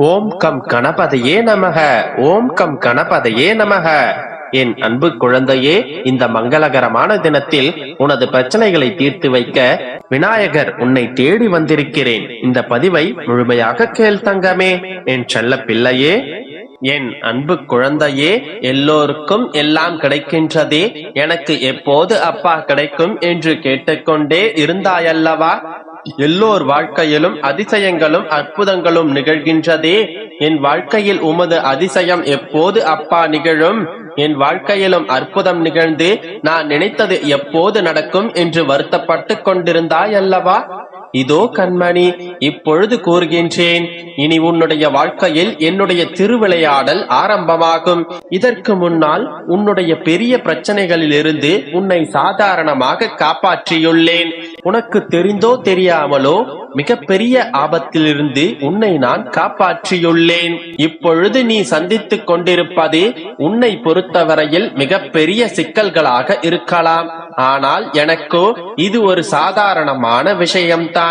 ஓம் come கணபதையே நமக. ஓம் come கணபதையே நமக. என் அன்பு குழந்தையே, இந்த மங்களகரமான தினத்தில் உனது பிரச்சனைகளை தீர்த்து வைக்க விநாயகர் உன்னை தேடி வந்திருக்கிறேன். இந்த பதிவை முழுமையாக கேள் தங்கமே. என் செல்ல பிள்ளையே, என் அன்பு குழந்தையே, எல்லோருக்கும் எல்லாம் கிடைக்கின்றதே, எனக்கு எப்போது அப்பா கிடைக்கும் என்று கேட்டுக்கொண்டே இருந்தாயல்லவா? எல்லோர் வாழ்க்கையிலும் அதிசயங்களும் அற்புதங்களும் நிகழ்கின்றதே, என் வாழ்க்கையில் உமது அதிசயம் எப்போது அப்பா நிகழும்? என் வாழ்க்கையிலும் அற்புதம் நிகழ்ந்து நான் நினைத்தது எப்போது நடக்கும் என்று வருத்தப்பட்டு கொண்டிருந்தாயல்லவா? இதோ கண்மணி, இப்பொழுது கூறுகின்றேன். இனி உன்னுடைய வாழ்க்கையில் என்னுடைய திருவிளையாடல் ஆரம்பமாகும். இதற்கு முன்னால் உன்னுடைய பெரிய பிரச்சனைகளில் இருந்து உன்னை சாதாரணமாக காப்பாற்றியுள்ளேன். உனக்கு தெரிந்தோ தெரியாமலோ மிகப்பெரிய ஆபத்திலிருந்து உன்னை நான் காப்பாற்றியுள்ளேன். இப்பொழுது நீ சந்தித்துக் கொண்டிருப்பது உன்னை பொறுத்தவரையில் மிகப்பெரிய சிக்கல்களாக இருக்கலாம். ஆனால் எனக்கோ இது ஒரு சாதாரணமான விஷயம்தான்.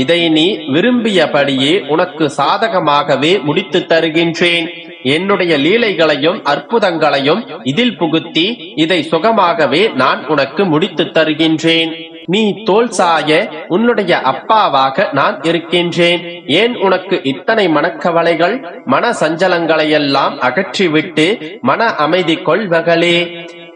இதை நீ விரும்பியபடியே உனக்கு சாதகமாகவே முடித்து தருகின்றேன். என்னுடைய லீலைகளையும் அற்புதங்களையும் இதில் புகுத்தி இதை சுகமாகவே நான் உனக்கு முடித்து தருகின்றேன். நீ தோல் சாய உன்னுடைய அப்பாவாக நான் இருக்கின்றேன். ஏன் உனக்கு இத்தனை மனக்கவலைகள்? மன சஞ்சலங்களையெல்லாம் அகற்றிவிட்டு மன அமைதி கொள்வகளே.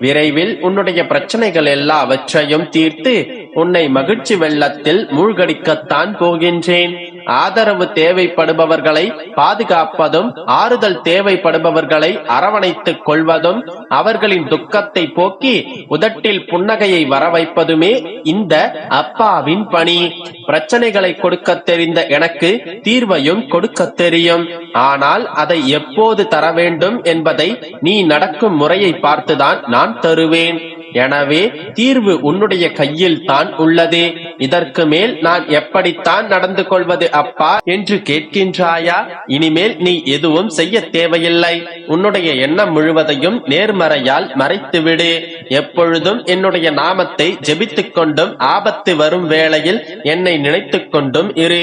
விரைவில் உன்னுடைய பிரச்சனைகள் எல்லாவற்றையும் தீர்த்து உன்னை மகிழ்ச்சி வெள்ளத்தில் மூழ்கடிக்கத்தான் போகின்றேன். ஆதரவு தேவைப்படுபவர்களை பாதுகாப்பதும், ஆறுதல் தேவைப்படுபவர்களை அரவணைத்துக் கொள்வதும், அவர்களின் துக்கத்தை போக்கி உதட்டில் புன்னகையை வர வைப்பதுமே இந்த அப்பாவின் பணி. பிரச்சனைகளை கொடுக்க தெரிந்த எனக்கு தீர்வையும் கொடுக்க தெரியும். ஆனால் அதை எப்போது தர வேண்டும் என்பதை நீ நடக்கும் முறையை பார்த்துதான் நான் தருவேன். எனவே தீர்வு உன்னுடைய கையில் தான் உள்ளது. இதற்கு மேல் நான் எப்படித்தான் நடந்து கொள்வது அப்பா என்று கேட்கின்றாயா? இனிமேல் நீ எதுவும் செய்ய தேவையில்லை. உன்னுடைய எண்ணம் முழுவதையும் நேர்மறையால் மறைத்துவிடு. எப்பொழுதும் என்னுடைய நாமத்தை ஜெபித்துக் கொண்டும் ஆபத்து வரும் வேளையில் என்னை நினைத்துக் கொண்டும் இரு.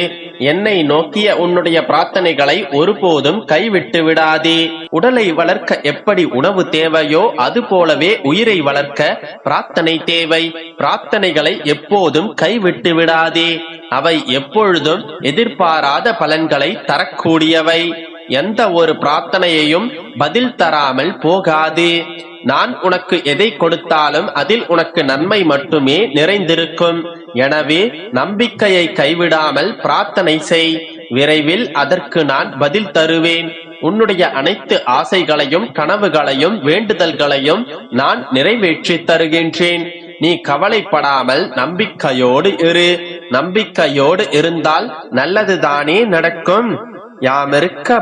என்னை நோக்கிய உன்னுடைய பிரார்த்தனைகளை ஒருபோதும் கைவிட்டு விடாதே. உடலை வளர்க்க எப்படி உணவு தேவையோ அது போலவே உயிரை வளர்க்க பிரார்த்தனை தேவை. பிரார்த்தனைகளை எப்போதும் கைவிட்டு விடாதே. அவை எப்பொழுதும் எதிர்பாராத பலன்களை தரக்கூடியவை. எந்த ஒரு பிரார்த்தனையையும் பதில் தராமல் போகாது. நான் உனக்கு எதை கொடுத்தாலும் அதில் உனக்கு நன்மை மட்டுமே நிறைந்திருக்கும். எனவே நம்பிக்கையை கைவிடாமல் பிரார்த்தனை செய். விரைவில் அதற்கு நான் பதில் தருவேன். உன்னுடைய அனைத்து ஆசைகளையும் கனவுகளையும் வேண்டுதல்களையும் நான் நிறைவேற்றி தருகின்றேன். நீ கவலைப்படாமல் நம்பிக்கையோடு இரு. நம்பிக்கையோடு இருந்தால் நல்லதுதானே நடக்கும். யாமிருக்க